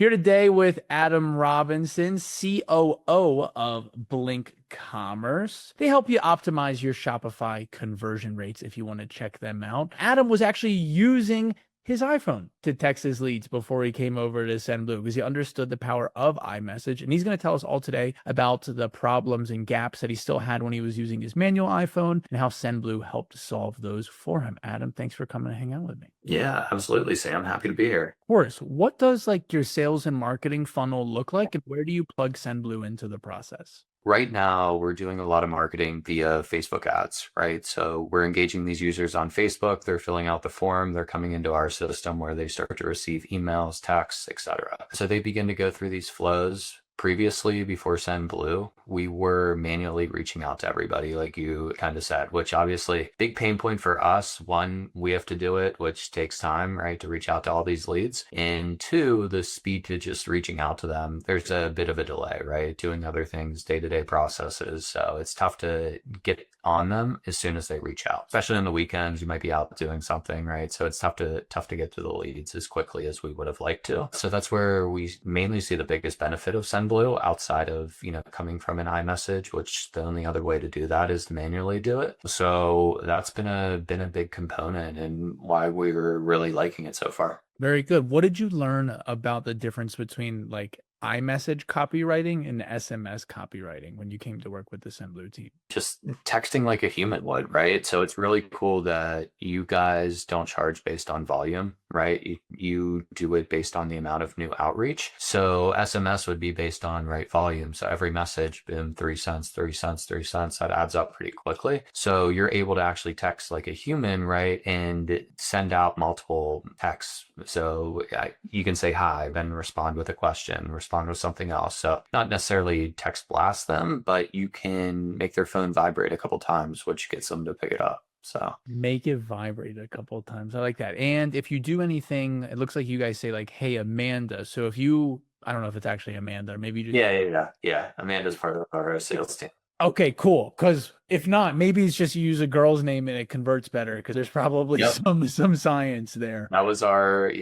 Here today with Adam Robinson, COO of Blink Commerce. They help you optimize your Shopify conversion rates if you want to check them out. Adam was actually using his iPhone to text his leads before he came over to Sendblue because he understood the power of iMessage. And he's going to tell us all today about the problems and gaps that he still had when he was using his manual iPhone and how Sendblue helped solve those for him. Adam, thanks for coming to hang out with me. Yeah, absolutely, Sam. Happy to be here. Horace, what does like your sales and marketing funnel look like, and where do you plug Sendblue into the process? Right now, we're doing a lot of marketing via Facebook ads, right? So we're engaging these users on Facebook. They're filling out the form. They're coming into our system where they start to receive emails, texts, etc. So they begin to go through these flows. Previously, before Sendblue, we were manually reaching out to everybody, like you kind of said, which obviously big pain point for us. One, we have to do it, which takes time, right, to reach out to all these leads. And two, the speed to just reaching out to them, there's a bit of a delay, right, doing other things, day-to-day processes. So it's tough to get on them as soon as they reach out, especially on the weekends. You might be out doing something, right? So it's tough to get to the leads as quickly as we would have liked to. So that's where we mainly see the biggest benefit of Sendblue outside of, coming from an iMessage, which the only other way to do that is to manually do it. So that's been a big component and why we're really liking it so far. Very good. What did you learn about the difference between like iMessage copywriting and SMS copywriting when you came to work with the Sendblue team? Just texting like a human would, right? So it's really cool that you guys don't charge based on volume, right? You do it based on the amount of new outreach. So SMS would be based on, right, volume. So every message, boom, 3 cents, 3 cents, 3 cents, that adds up pretty quickly. So you're able to actually text like a human, right? And send out multiple texts. So you can say hi, then respond with a question, respond with something else. So not necessarily text blast them, but you can make their phone vibrate a couple times, which gets them to pick it up. So make it vibrate a couple of times. I like that. And if you do anything, it looks like you guys say like, hey, Amanda. So if you, I don't know if it's actually Amanda, or maybe you just... Yeah. Amanda's part of our sales team. Okay, cool. Because if not, maybe it's just use a girl's name and it converts better because there's probably some science there. That was our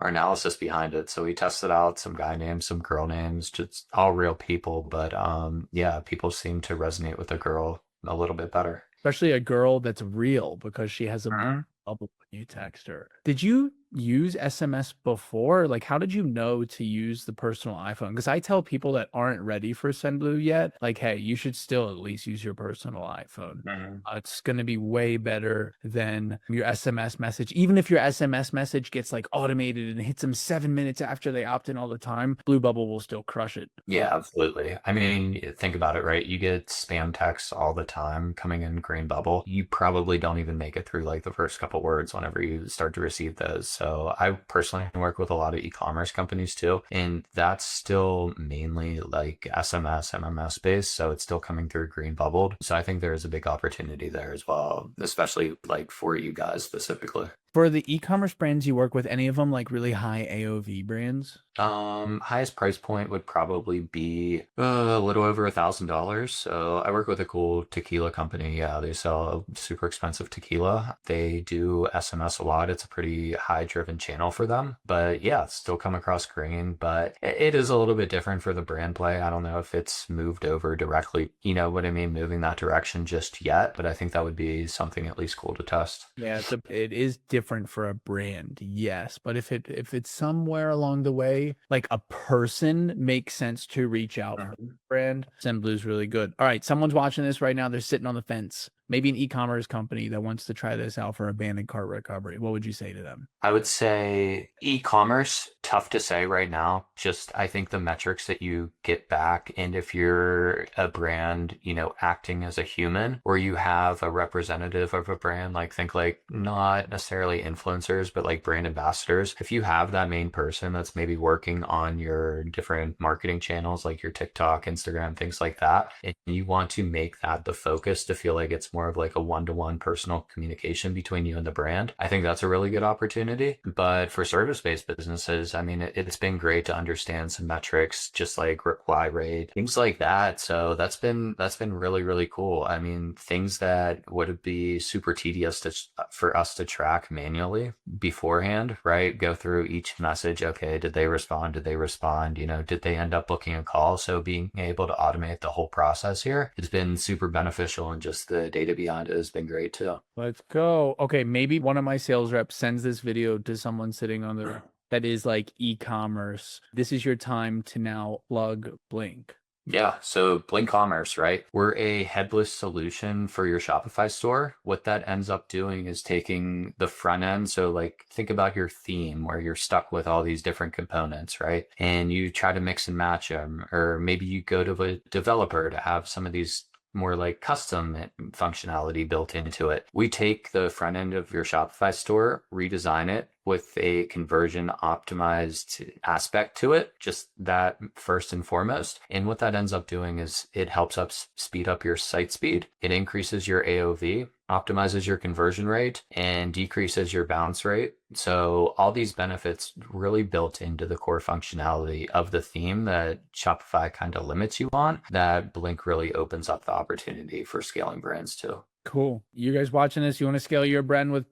analysis behind it. So we tested out some guy names, some girl names, just all real people. But people seem to resonate with the girl a little bit better. Especially a girl that's real because she has a bubble when you text her. Did you use SMS before? Like, how did you know to use the personal iPhone? Because I tell people that aren't ready for Sendblue yet, like, hey, you should still at least use your personal iPhone. It's going to be way better than your SMS message. Even if your SMS message gets like automated and hits them 7 minutes after they opt in all the time, Blue Bubble will still crush it. Yeah, absolutely. I mean, think about it, right? You get spam texts all the time coming in green bubble. You probably don't even make it through like the first couple words whenever you start to receive those. So I personally work with a lot of e-commerce companies too, and that's still mainly like SMS, MMS based. So it's still coming through green bubbled. So I think there is a big opportunity there as well, especially like for you guys specifically. For the e-commerce brands you work with, any of them like really high AOV brands? Highest price point would probably be a little over $1,000. So I work with a cool tequila company. Yeah, they sell super expensive tequila. They do SMS a lot. It's a pretty high driven channel for them, but yeah, still come across green, but it is a little bit different for the brand play. I don't know if it's moved over directly, you know what I mean, moving that direction just yet, but I think that would be something at least cool to test. Yeah, it is different for a brand, yes, but if it's somewhere along the way, like a person makes sense to reach out for the brand. Sendblue's really good. All right, someone's watching this right now. They're sitting on the fence. Maybe an e-commerce company that wants to try this out for abandoned cart recovery. What would you say to them? I would say e-commerce, tough to say right now. Just, I think the metrics that you get back, and if you're a brand, acting as a human, or you have a representative of a brand, like think like not necessarily influencers, but like brand ambassadors. If you have that main person that's maybe working on your different marketing channels, like your TikTok, Instagram, things like that, and you want to make that the focus to feel like it's more of like a one-to-one personal communication between you and the brand. I think that's a really good opportunity. But for service-based businesses, I mean, it's been great to understand some metrics, just like reply rate, things like that. So that's been really, really cool. I mean, things that would be super tedious for us to track manually beforehand, right? Go through each message. Okay, did they respond? Did they respond? Did they end up booking a call? So being able to automate the whole process here has been super beneficial, and just the data behind it has been great too. Let's go. Okay, maybe one of my sales reps sends this video to someone sitting on the that is like e-commerce. This is your time to now plug Blink. Yeah, so Blink Commerce, right? We're a headless solution for your Shopify store. What that ends up doing is taking the front end. So, like, think about your theme where you're stuck with all these different components, right? And you try to mix and match them, or maybe you go to a developer to have some of these more like custom functionality built into it. We take the front end of your Shopify store, redesign it with a conversion optimized aspect to it, just that first and foremost. And what that ends up doing is it helps us speed up your site speed. It increases your AOV, optimizes your conversion rate, and decreases your bounce rate. So all these benefits really built into the core functionality of the theme that Shopify kind of limits you on, that Blink really opens up the opportunity for scaling brands too. Cool. You guys watching this, you want to scale your brand with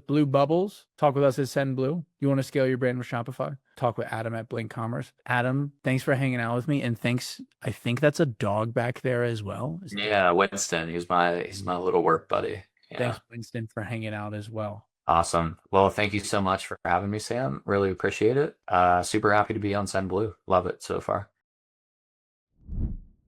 Blue Bubbles? Talk with us at Sendblue. You want to scale your brand with Shopify? Talk with Adam at Blink Commerce. Adam, thanks for hanging out with me, and thanks. I think that's a dog back there as well. Yeah, Winston, he's my little work buddy. Yeah. Thanks, Winston, for hanging out as well. Awesome. Well, thank you so much for having me, Sam. Really appreciate it. Super happy to be on Sendblue. Love it so far.